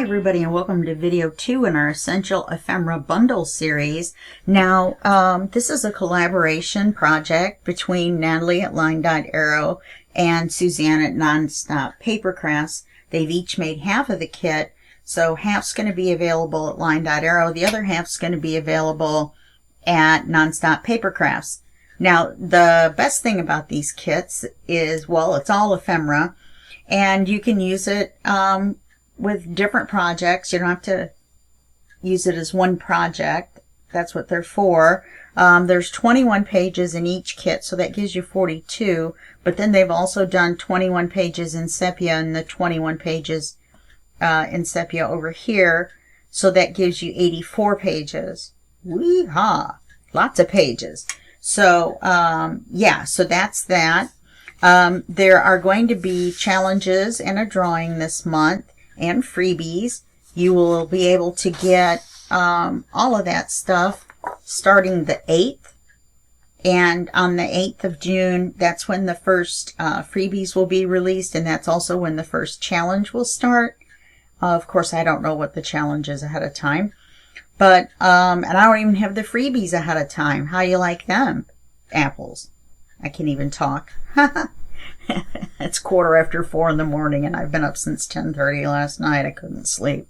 everybody, and welcome to video 2 in our Essential Ephemera Bundle series. Now, this is a collaboration project between Natalie at LineDotArrow and Suzanne at Nonstop Papercrafts. They've each made half of the kit, so half's going to be available at LineDotArrow. The other half's going to be available at Nonstop Papercrafts. Now, the best thing about these kits is, well, it's all ephemera, and you can use it with different projects. You don't have to use it as one project. That's what they're for. There's 21 pages in each kit, so that gives you 42. But then they've also done 21 pages in sepia and the 21 pages in sepia over here. So that gives you 84 pages. Wee-haw! Lots of pages. So, yeah, so that's that. There are going to be challenges and a drawing this month and freebies. You will be able to get all of that stuff starting the 8th. And on the 8th of June, that's when the first freebies will be released, and that's also when the first challenge will start. Of course, I don't know what the challenge is ahead of time. But, and I don't even have the freebies ahead of time. How you like them? Apples. I can't even talk. It's 4:15 in the morning, and I've been up since 10:30 last night. I couldn't sleep.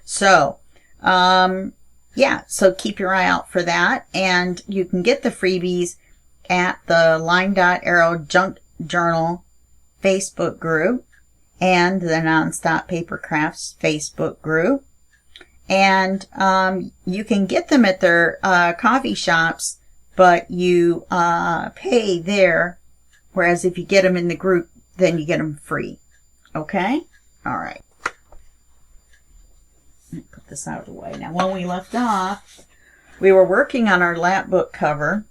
So, yeah, so keep your eye out for that. And you can get the freebies at the LineDotArrow Junk Journal Facebook group and the Nonstop Papercrafts Facebook group. And you can get them at their coffee shops, but you pay there. Whereas if you get them in the group, then you get them free. Okay? All right. Let me put this out of the way. Now, when we left off, we were working on our lap book cover.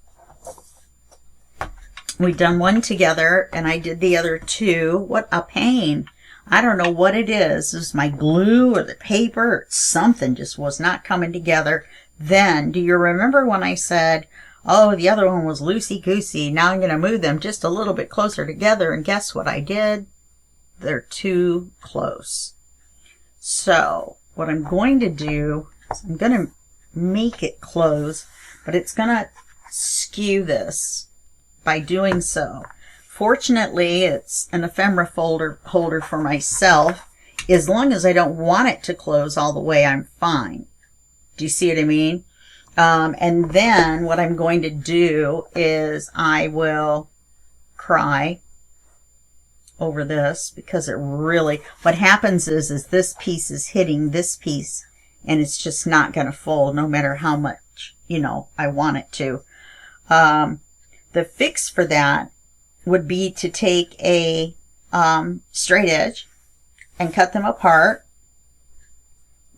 We'd done one together, and I did the other two. What a pain. I don't know what it is. It was my glue or the paper or something just was not coming together. Then, do you remember when I said, oh, the other one was loosey-goosey. Now I'm going to move them just a little bit closer together. And guess what I did? They're too close. So what I'm going to do is I'm going to make it close, but it's going to skew this by doing so. Fortunately, it's an ephemera holder for myself. As long as I don't want it to close all the way, I'm fine. Do you see what I mean? And then what I'm going to do is I will cry over this because it really, what happens is this piece is hitting this piece and it's just not going to fold no matter how much, you know, I want it to. The fix for that would be to take a straight edge and cut them apart.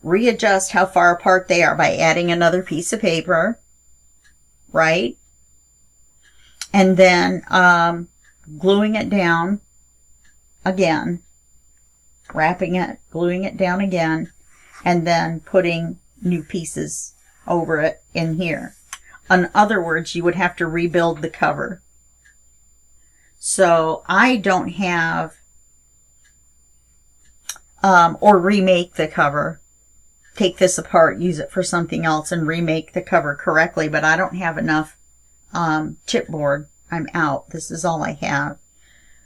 Readjust how far apart they are by adding another piece of paper, right? And then gluing it down again, wrapping it, gluing it down again, and then putting new pieces over it in here. In other words, you would have to rebuild the cover. So I don't have, or remake the cover. Take this apart, use it for something else, and remake the cover correctly, but I don't have enough chipboard. I'm out. This is all I have.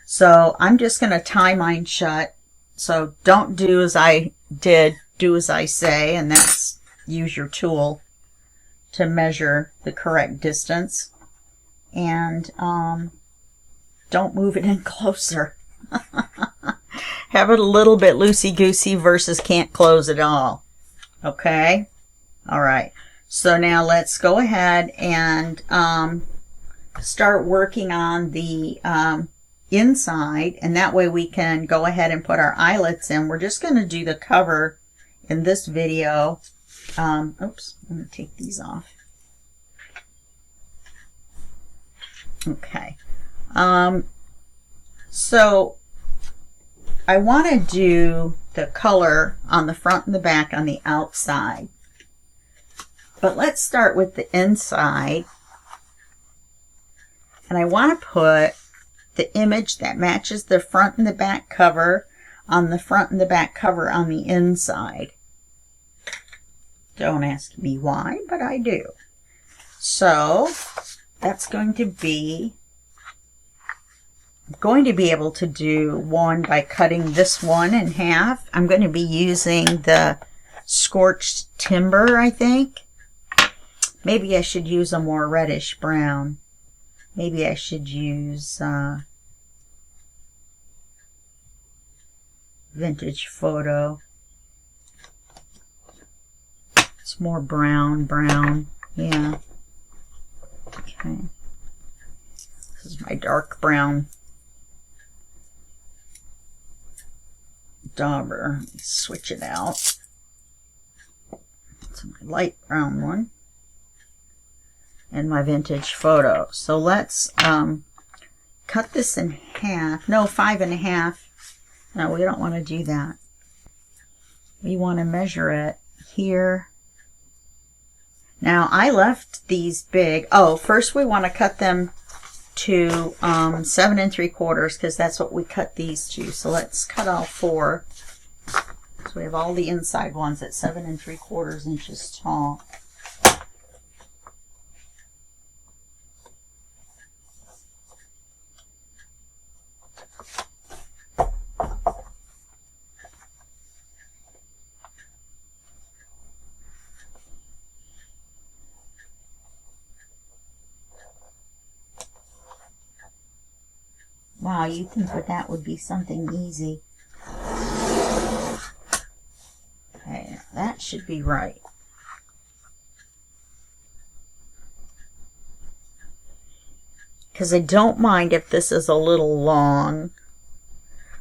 So I'm just going to tie mine shut. So don't do as I did, do as I say, and that's use your tool to measure the correct distance. And don't move it in closer. Have it a little bit loosey-goosey versus can't close at all. Okay? All right. So now let's go ahead and start working on the inside, and that way we can go ahead and put our eyelets in. We're just going to do the cover in this video. Oops, I'm going to take these off. Okay. So I want to do the color on the front and the back on the outside. But let's start with the inside. And I want to put the image that matches the front and the back cover on the front and the back cover on the inside. Don't ask me why, but I do. So that's going to be, I'm going to be able to do one by cutting this one in half. I'm going to be using the scorched timber, I think. Maybe I should use a more reddish brown. Maybe I should use vintage photo. It's more brown. Yeah. Okay. This is my dark brown dauber. Let me switch it out. It's my light brown one. And my vintage photo. So let's cut this in half. No, 5 1/2. No, we don't want to do that. We want to measure it here. Now, I left these big. Oh, first we want to cut them to 7 3/4 because that's what we cut these to. So let's cut all 4. So we have all the inside ones at 7 3/4 inches tall. Wow, you'd think that would be something easy. Okay, that should be right. Because I don't mind if this is a little long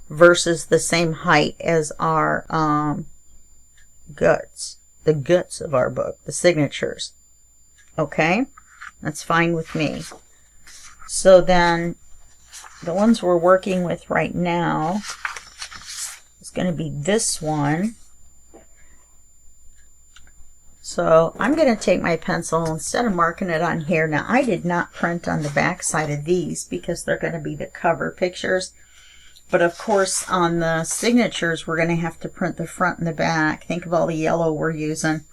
versus the same height as our guts. The guts of our book, the signatures. Okay? That's fine with me. So then, the ones we're working with right now is going to be this one. So I'm going to take my pencil instead of marking it on here. Now I did not print on the back side of these because they're going to be the cover pictures. But of course on the signatures we're going to have to print the front and the back. Think of all the yellow we're using.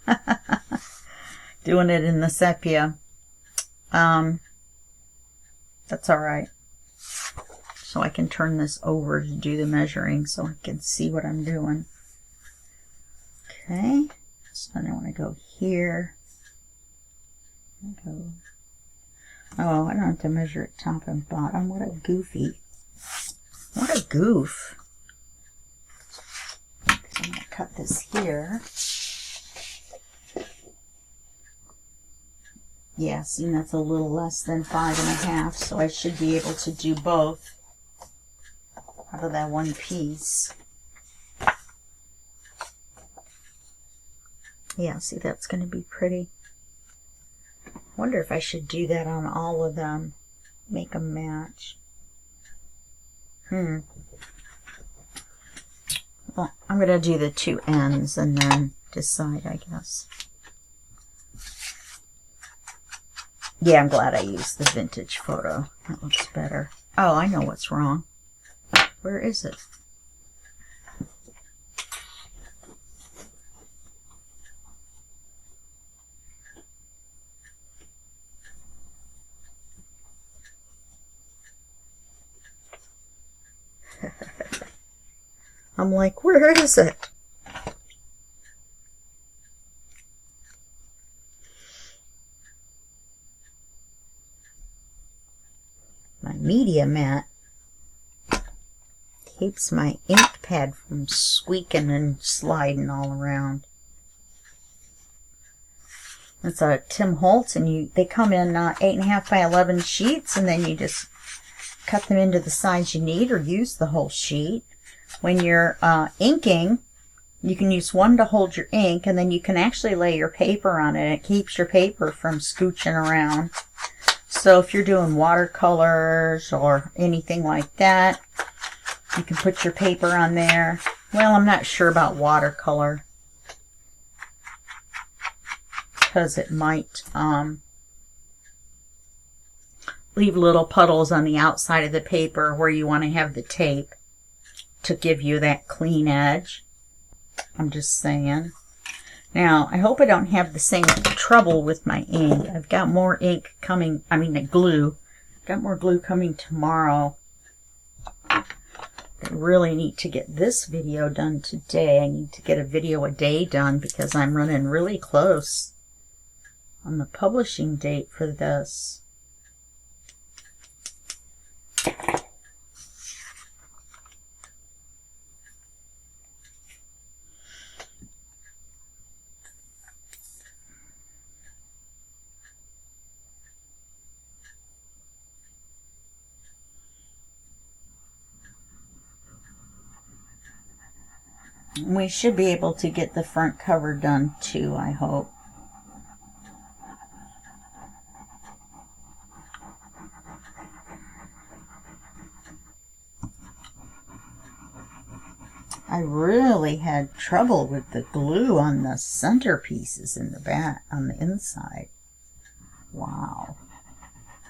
Doing it in the sepia. That's alright. So I can turn this over to do the measuring so I can see what I'm doing. Okay, so then I want to go here. Oh, I don't have to measure it top and bottom. What a goofy. What a goof. So I'm going to cut this here. Yeah, see, that's a little less than 5 1/2, so I should be able to do both out of that one piece. Yeah, see, that's going to be pretty. I wonder if I should do that on all of them. Make them match. Well, I'm going to do the 2 ends and then decide, I guess. Yeah, I'm glad I used the vintage photo. That looks better. Oh, I know what's wrong. Where is it? I'm like, where is it? My media mat keeps my ink pad from squeaking and sliding all around. It's a Tim Holtz, and they come in 8.5 by 11 sheets, and then you just cut them into the size you need or use the whole sheet. When you're inking, you can use one to hold your ink, and then you can actually lay your paper on it. It keeps your paper from scooching around. So if you're doing watercolors or anything like that, you can put your paper on there. Well, I'm not sure about watercolor because it might leave little puddles on the outside of the paper where you want to have the tape. to give you that clean edge. I'm just saying. Now, I hope I don't have the same trouble with my ink. I've got more ink coming, I mean the glue. Got more glue coming tomorrow. I really need to get this video done today. I need to get a video a day done because I'm running really close on the publishing date for this. We should be able to get the front cover done too, I hope. I really had trouble with the glue on the centerpieces in the back, on the inside. Wow.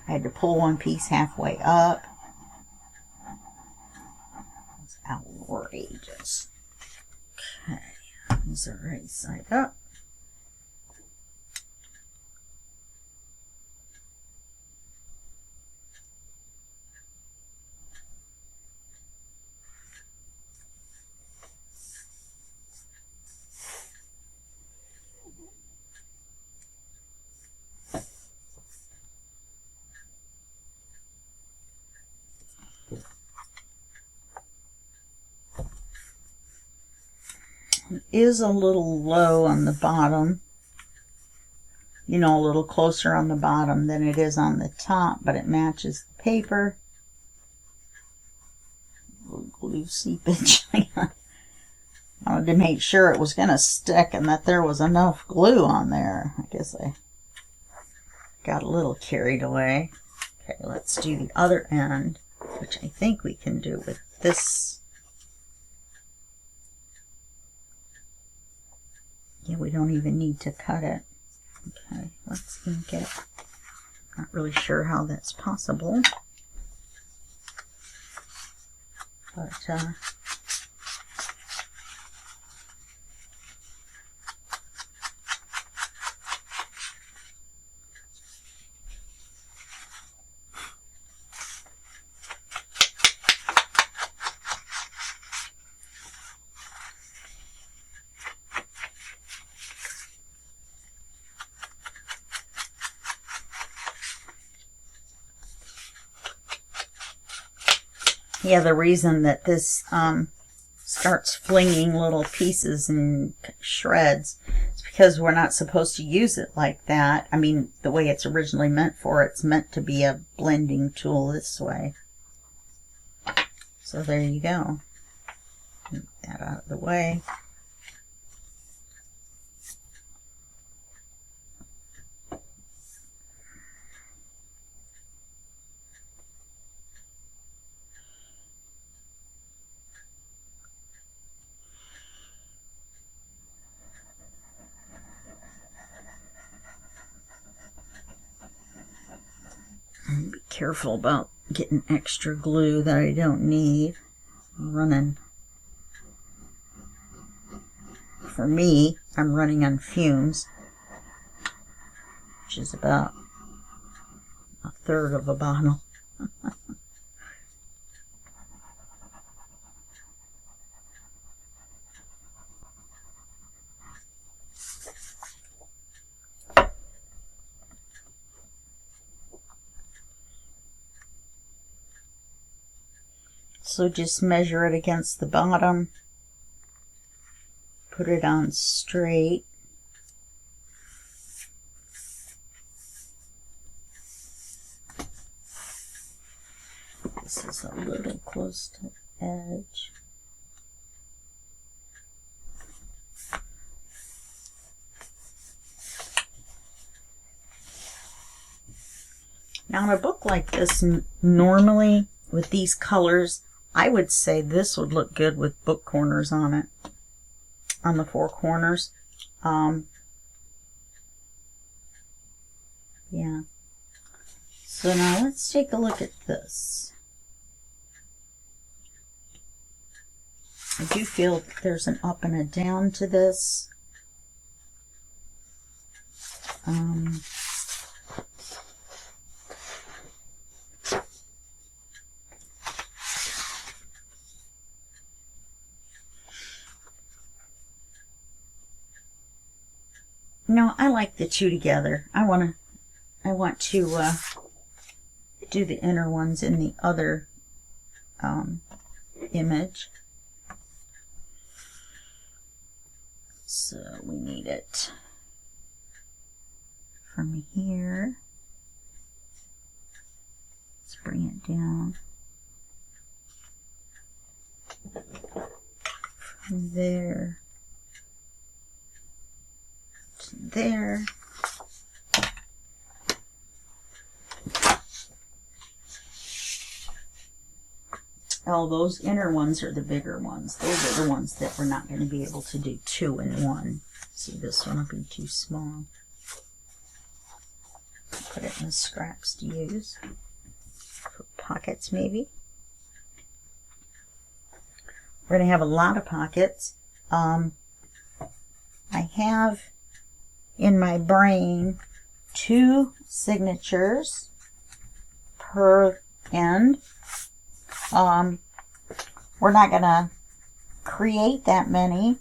I had to pull one piece halfway up. It's outrageous. Okay, these are right side up. It is a little low on the bottom, you know, a little closer on the bottom than it is on the top, but it matches the paper. A little glue seepage. I wanted to make sure it was going to stick and that there was enough glue on there. I guess I got a little carried away. Okay, let's do the other end, which I think we can do with this. Yeah, we don't even need to cut it. Okay, let's ink it. Not really sure how that's possible. But, yeah, the reason that this starts flinging little pieces and shreds is because we're not supposed to use it like that. I mean, the way it's originally meant for, it's meant to be a blending tool this way. So there you go. Get that out of the way. Be careful about getting extra glue that I don't need. I'm running, for me, I'm running on fumes, which is about a third of a bottle. So just measure it against the bottom, put it on straight. This is a little close to the edge. Now in a book like this, normally with these colors, I would say this would look good with book corners on it, on the four corners. Yeah. So now let's take a look at this. I do feel there's an up and a down to this. No, I like the two together. I want to do the inner ones in the other image. So we need it from here. Let's bring it down. From there to there. Oh, those inner ones are the bigger ones. Those are the ones that we're not going to be able to do two in one. See, this one will be too small. Put it in the scraps to use. For pockets, maybe. We're going to have a lot of pockets. I have in my brain 2 signatures per end. We're not going to create that many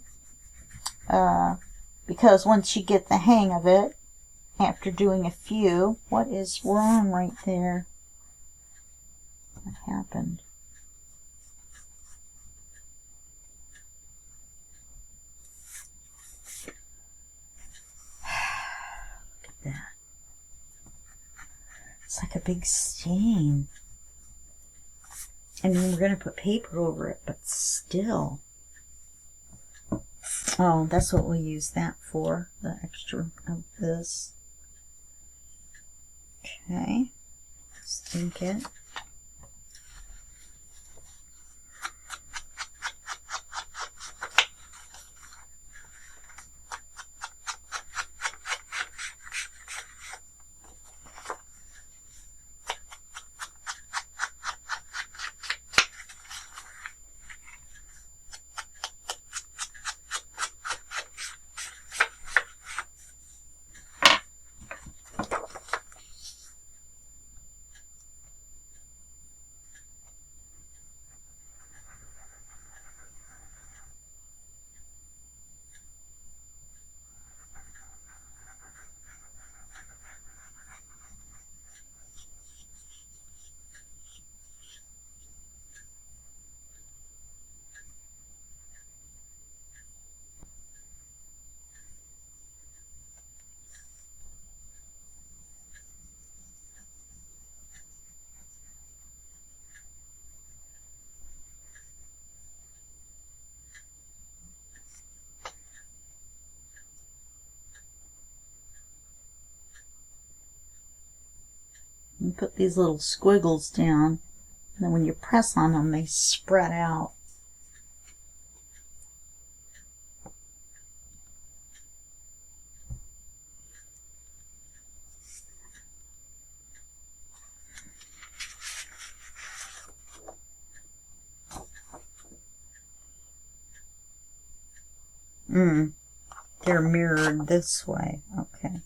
because once you get the hang of it, after doing a few, what is wrong right there? What happened? Look at that. It's like a big stain. And then we're going to put paper over it, but still. Oh, that's what we'll use that for, the extra of this. Okay, let's ink it. And put these little squiggles down, and then when you press on them, they spread out. They're mirrored this way. Okay.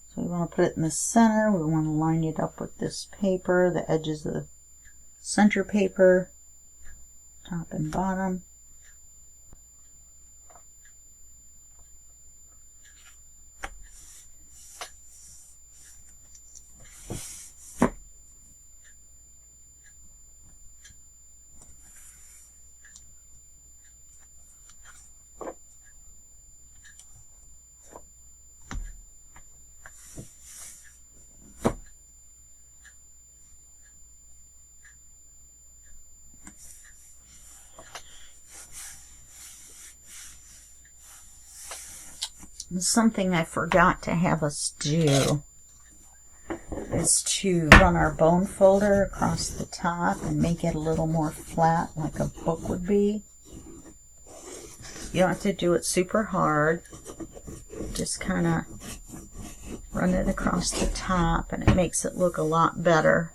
So we want to put it in the center. We want to line it up with this paper, the edges of the center paper, top and bottom. Something I forgot to have us do is to run our bone folder across the top and make it a little more flat like a book would be. You don't have to do it super hard. Just kind of run it across the top and it makes it look a lot better.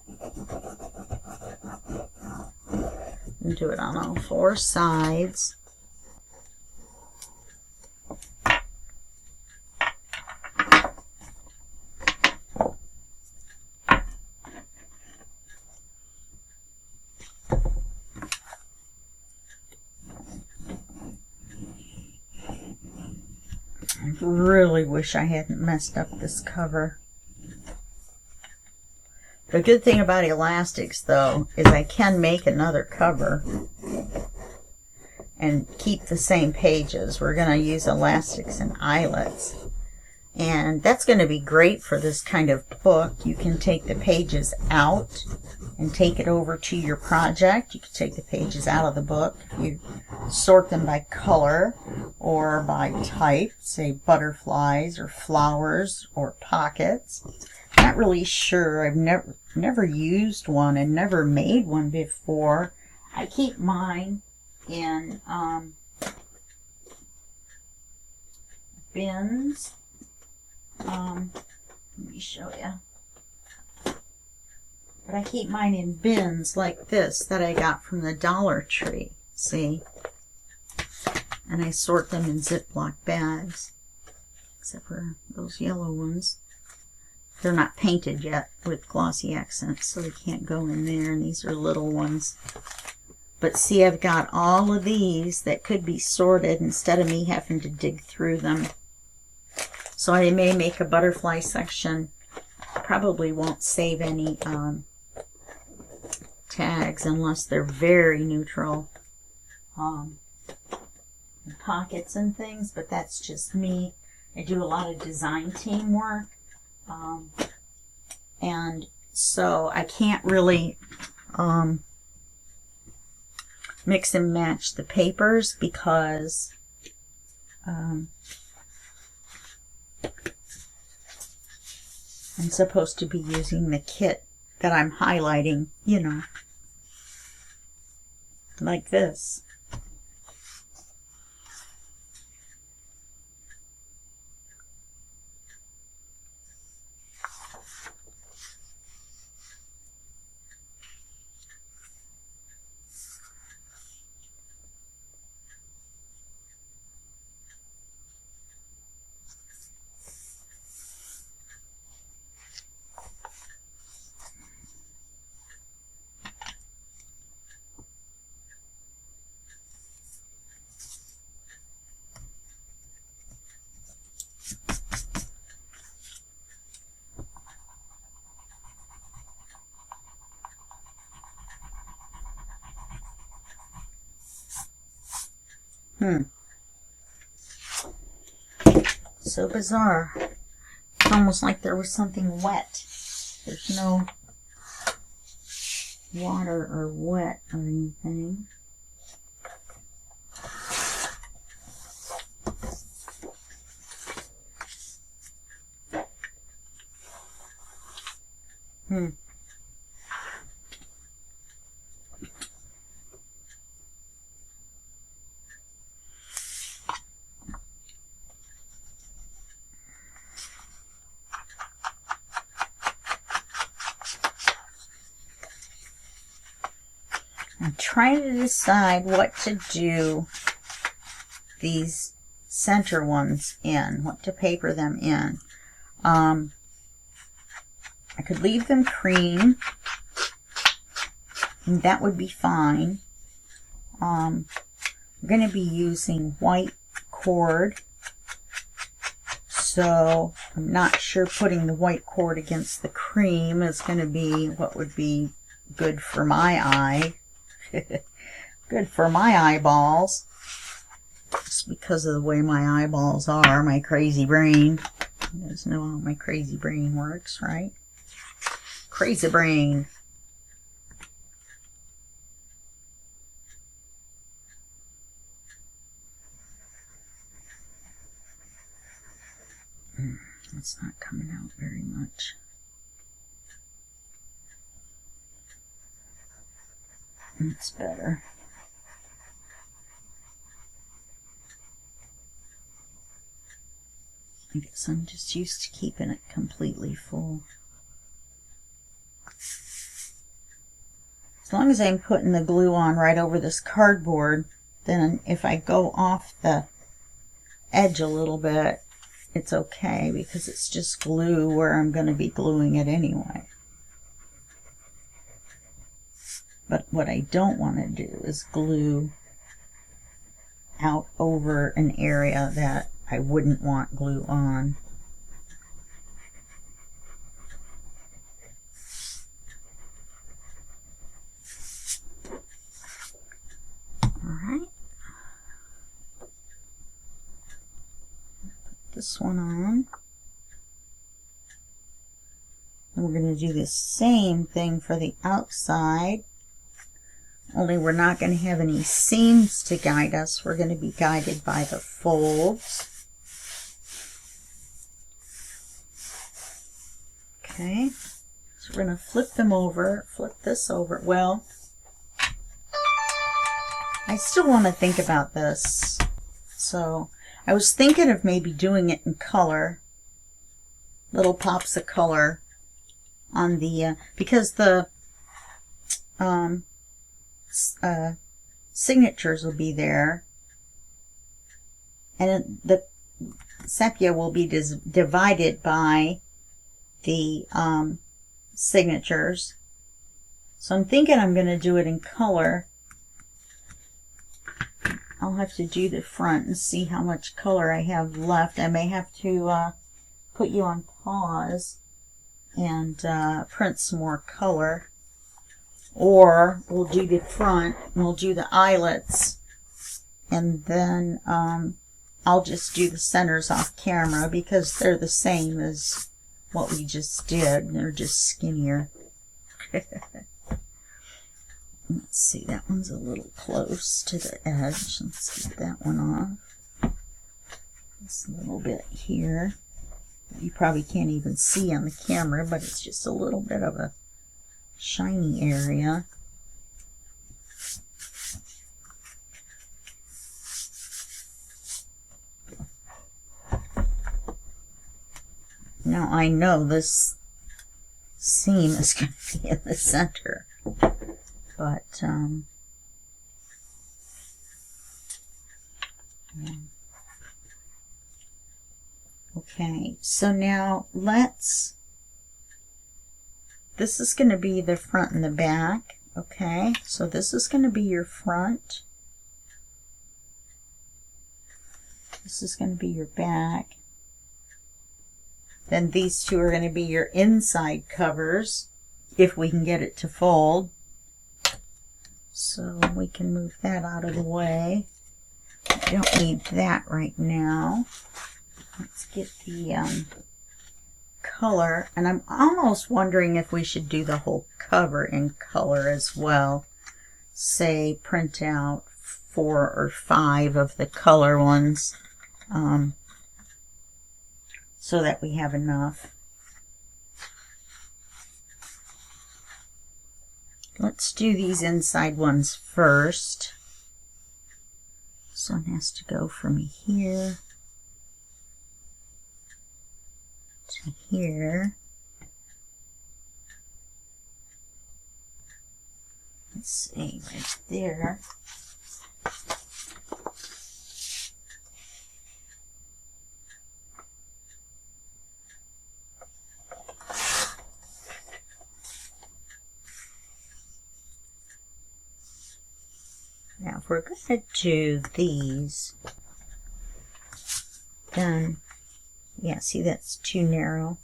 And do it on all four sides. I really wish I hadn't messed up this cover. The good thing about elastics, though, is I can make another cover and keep the same pages. We're going to use elastics and eyelets. And that's going to be great for this kind of book. You can take the pages out and take it over to your project. You can take the pages out of the book. You sort them by color or by type, say butterflies or flowers or pockets. Not really sure. I've never used one and never made one before. I keep mine in bins. Let me show you. But I keep mine in bins like this that I got from the Dollar Tree. See? And I sort them in Ziploc bags. Except for those yellow ones. They're not painted yet with glossy accents, so they can't go in there. And these are little ones. But see, I've got all of these that could be sorted instead of me having to dig through them. So I may make a butterfly section. Probably won't save any tags unless they're very neutral. Pockets and things, but that's just me. I do a lot of design team work. And so I can't really mix and match the papers because I'm supposed to be using the kit that I'm highlighting, you know, like this. So bizarre. It's almost like there was something wet. There's no water or wet or anything. I'm trying to decide what to do these center ones in, what to paper them in. I could leave them cream, and that would be fine. I'm going to be using white cord, so I'm not sure putting the white cord against the cream is going to be what would be good for my eye. Good for my eyeballs. Just because of the way my eyeballs are, my crazy brain. You guys know how my crazy brain works, right? Crazy brain. It's not coming out very much. It's better. I guess I'm just used to keeping it completely full. As long as I'm putting the glue on right over this cardboard, then if I go off the edge a little bit, it's okay because it's just glue where I'm going to be gluing it anyway. But what I don't want to do is glue out over an area that I wouldn't want glue on. Alright. Put this one on. And we're going to do the same thing for the outside. Only we're not going to have any seams to guide us. We're going to be guided by the folds. Okay, so we're going to flip them over, flip this over. Well, I still want to think about this. So I was thinking of maybe doing it in color, little pops of color on the, because the signatures will be there, and the sepia will be divided by the signatures. So I'm thinking I'm going to do it in color. I'll have to do the front and see how much color I have left. I may have to put you on pause and print some more color. Or we'll do the front, and we'll do the eyelets, and then I'll just do the centers off camera because they're the same as what we just did. They're just skinnier. Let's see, that one's a little close to the edge. Let's get that one off. Just a little bit here. You probably can't even see on the camera, but it's just a little bit of a shiny area. Now I know this seam is going to be in the center, but yeah. Okay, so now this is going to be the front and the back. Okay, so this is going to be your front. This is going to be your back. Then these two are going to be your inside covers, if we can get it to fold. So we can move that out of the way. I don't need that right now. Let's get the color, and I'm almost wondering if we should do the whole cover in color as well. Say print out 4 or 5 of the color ones, so that we have enough. Let's do these inside ones first. This one has to go from here to here. Let's see, right there. Now, if we're going to do these, then, yeah, see, that's too narrow.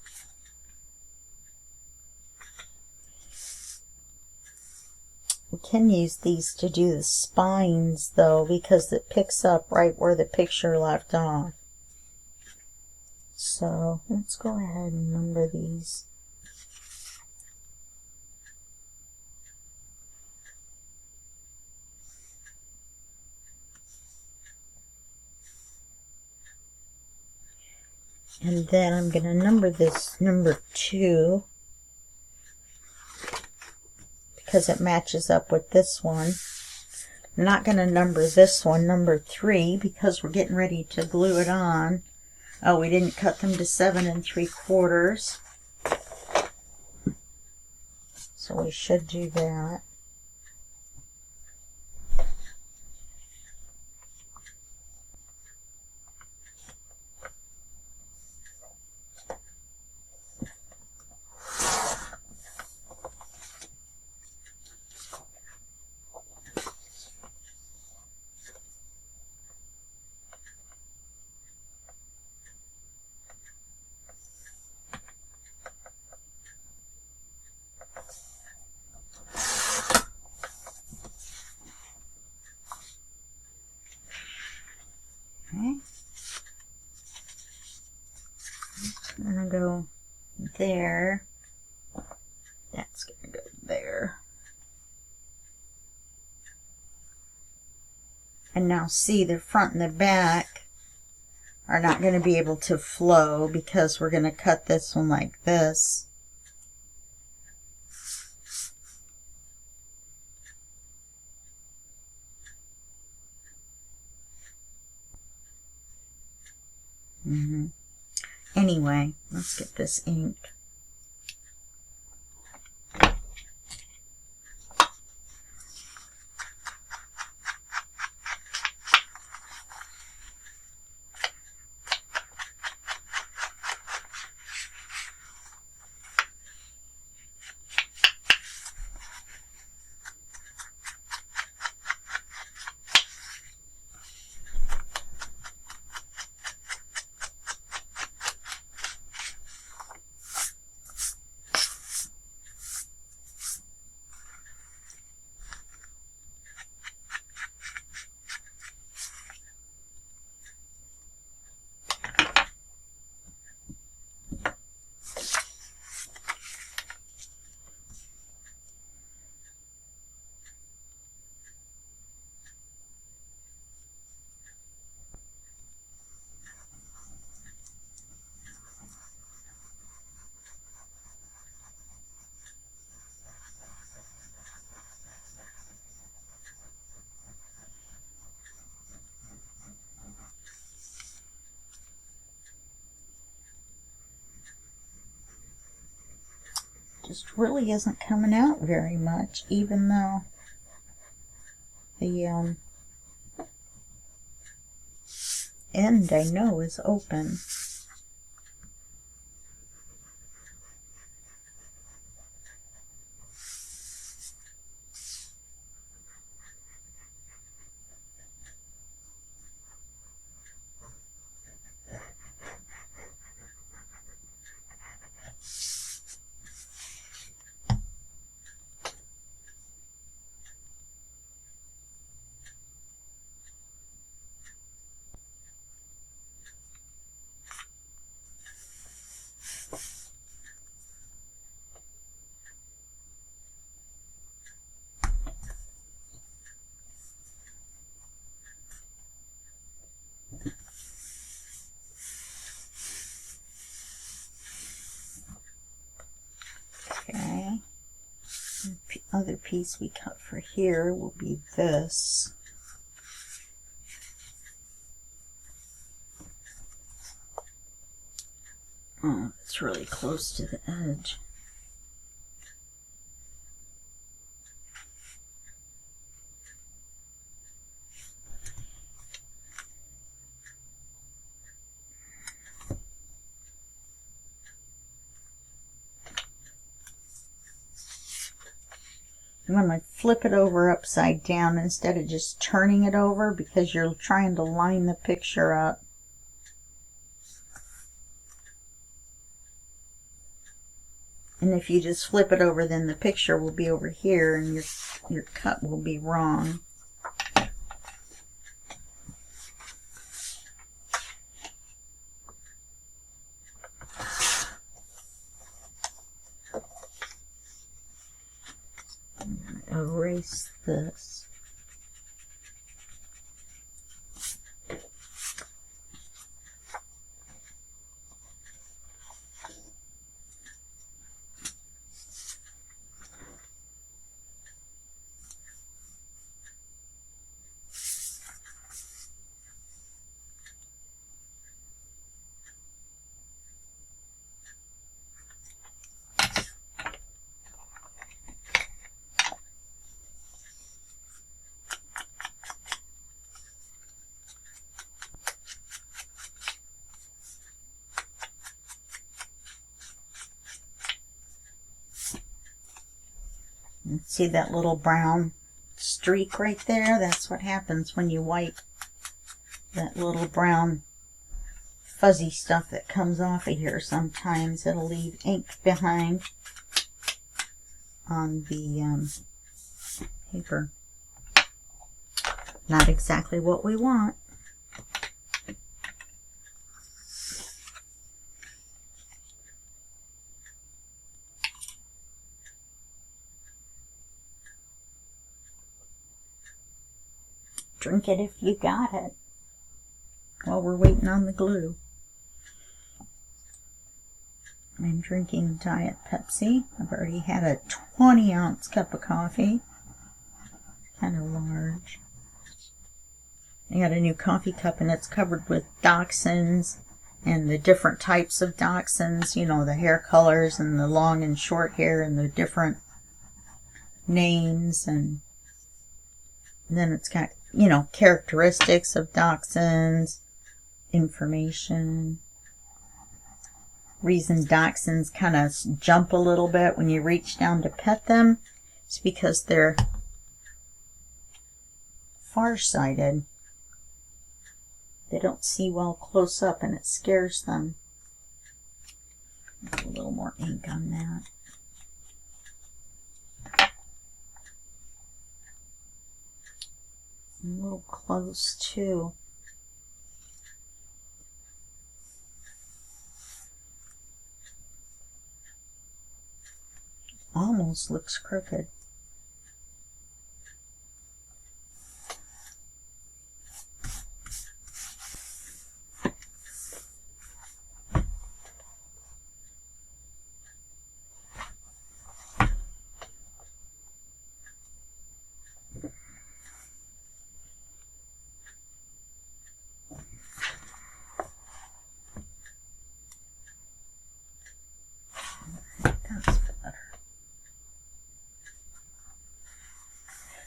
We can use these to do the spines, though, because it picks up right where the picture left off. So, let's go ahead and number these. And then I'm going to number this number 2 because it matches up with this one. I'm not going to number this one number 3 because we're getting ready to glue it on. Oh, we didn't cut them to 7 3/4. So we should do that. there. That's going to go there. And now see, the front and the back are not going to be able to flow because we're going to cut this one like this. Anyway, let's get this inked. Just really isn't coming out very much, even though the end I know is open. Okay, the other piece we cut for here will be this. Oh, it's really close to the edge. I'm going to flip it over upside down instead of just turning it over because you're trying to line the picture up. And if you just flip it over, then the picture will be over here and your cut will be wrong. I'm going to erase this. See that little brown streak right there? That's what happens when you wipe that little brown fuzzy stuff that comes off of here. Sometimes it'll leave ink behind on the paper. Not exactly what we want. Drink it if you got it. While we're waiting on the glue. I'm drinking Diet Pepsi. I've already had a 20-ounce cup of coffee. Kind of large. I got a new coffee cup and it's covered with dachshunds and the different types of dachshunds. You know, the hair colors and the long and short hair and the different names. And then it's got, you know, characteristics of dachshunds, information. Reason dachshunds kind of jump a little bit when you reach down to pet them is because they're farsighted. They don't see well close up and it scares them. A little more ink on that. A little close too. Almost looks crooked.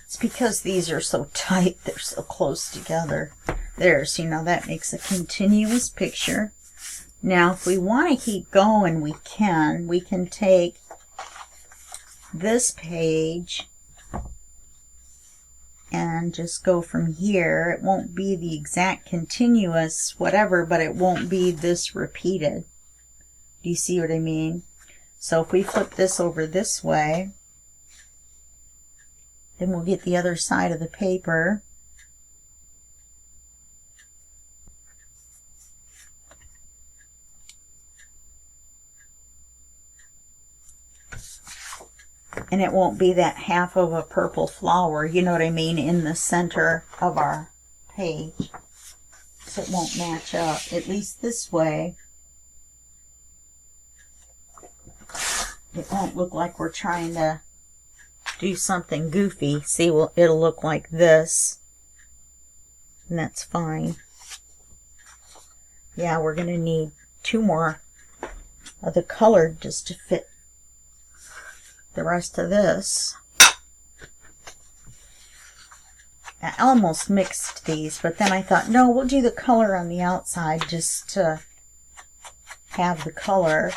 It's because these are so tight, they're so close together. There, see, now that makes a continuous picture. Now, if we want to keep going, we can take this page and just go from here. It won't be the exact continuous whatever, but it won't be this repeated. Do you see what I mean? So if we flip this over this way, then we'll get the other side of the paper. And it won't be that half of a purple flower, you know what I mean, in the center of our page. So it won't match up, at least this way. It won't look like we're trying to do something goofy. See, well, it'll look like this, and that's fine. Yeah, we're going to need 2 more of the color just to fit the rest of this. I almost mixed these, but then I thought, no, we'll do the color on the outside just to have the color,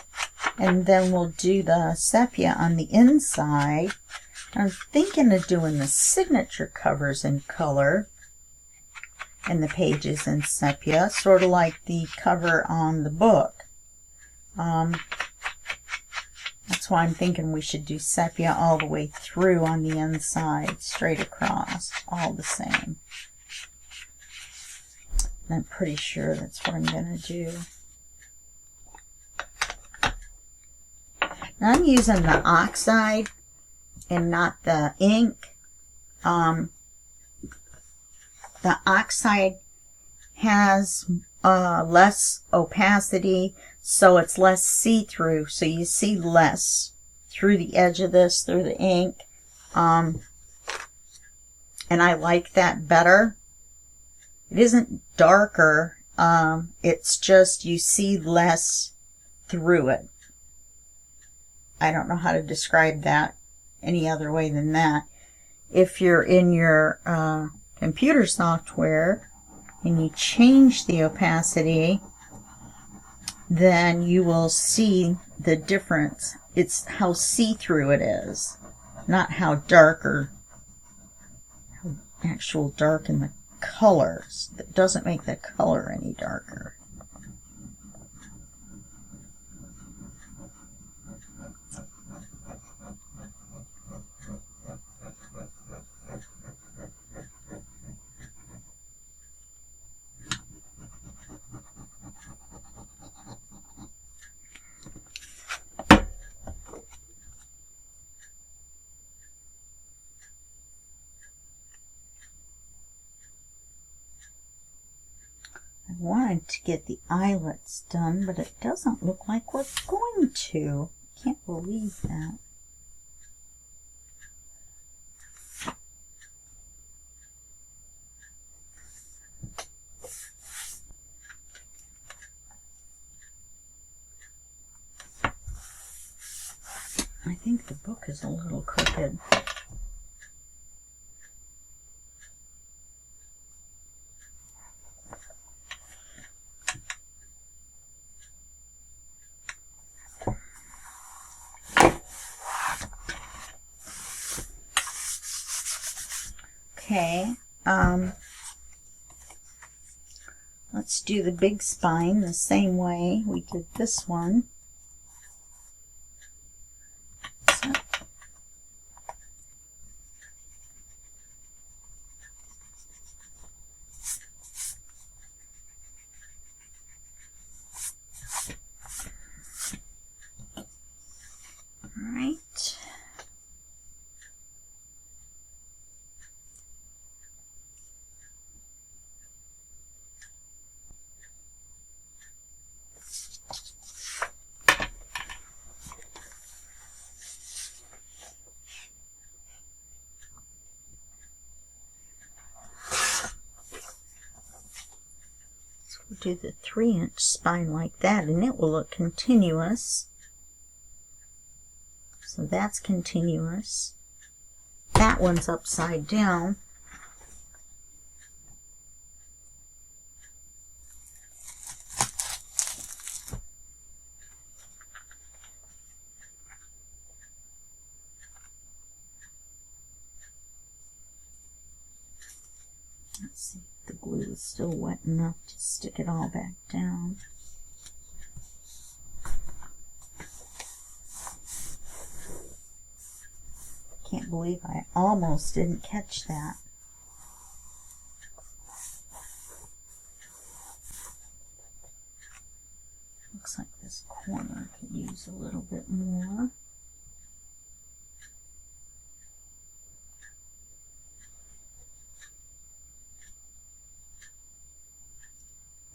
and then we'll do the sepia on the inside. I'm thinking of doing the signature covers in color and the pages in sepia, sort of like the cover on the book. That's why I'm thinking we should do sepia all the way through on the inside, straight across, all the same. And I'm pretty sure that's what I'm going to do. Now I'm using the oxide and not the ink. The oxide has less opacity, so it's less see-through, so you see less through the edge of this, through the ink. And I like that better. It isn't darker, it's just you see less through it. I don't know how to describe that any other way than that. If you're in your computer software and you change the opacity, then you will see the difference. It's how see-through it is, not how dark or how actual dark in the colors. That doesn't make the color any darker. wanted to get the eyelets done, but it doesn't look like we're going to. Can't believe that. I think the book is a little crooked. Okay, let's do the big spine the same way we did this one. So, all right. We'll do the 3-inch spine like that, and it will look continuous. So that's continuous. That one's upside down. Let's see if the glue is still wet enough to stick it all back down. Can't believe I almost didn't catch that. Looks like this corner could use a little bit more.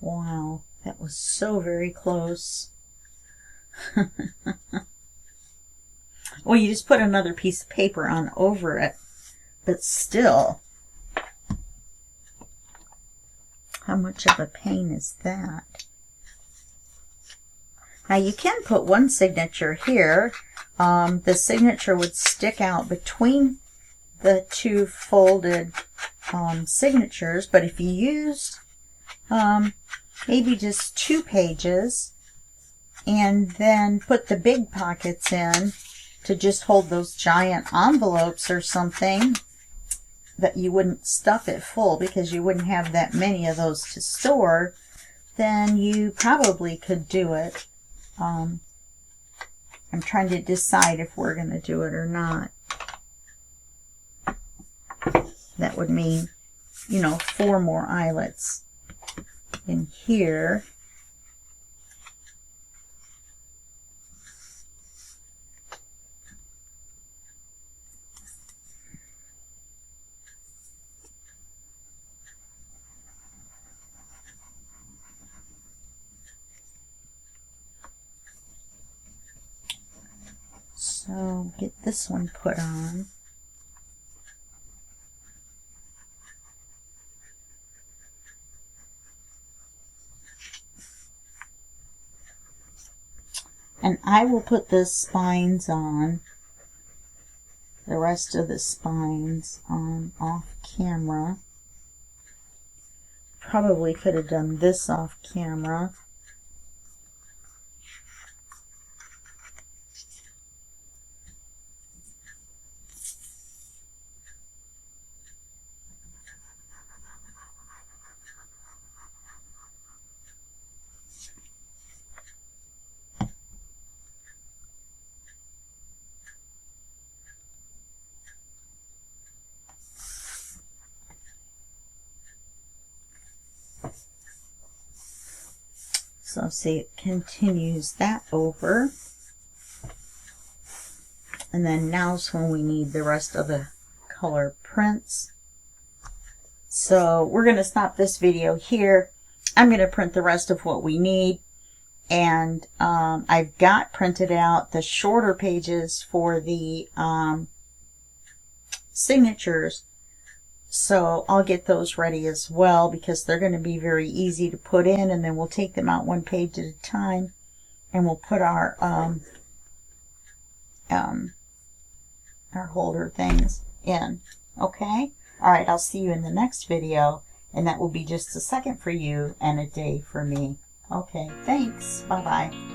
Wow, that was so very close. Well, you just put another piece of paper on over it, but still, how much of a pain is that? Now you can put one signature here. The signature would stick out between the two folded signatures, but if you used maybe just 2 pages and then put the big pockets in to just hold those giant envelopes or something, that you wouldn't stuff it full because you wouldn't have that many of those to store, then you probably could do it. I'm trying to decide if we're going to do it or not. That would mean, 4 more eyelets in here. So get this one put on. And I will put the spines on, the rest of the spines on off camera. Probably could have done this off camera. So see, it continues that over. And then now's when we need the rest of the color prints. So we're going to stop this video here. I'm going to print the rest of what we need. And I've got printed out the shorter pages for the signatures. So I'll get those ready as well, because they're going to be very easy to put in, and then we'll take them out one page at a time, and we'll put our holder things in. Okay? Alright, I'll see you in the next video, and that will be just a second for you and a day for me. Okay, thanks. Bye-bye.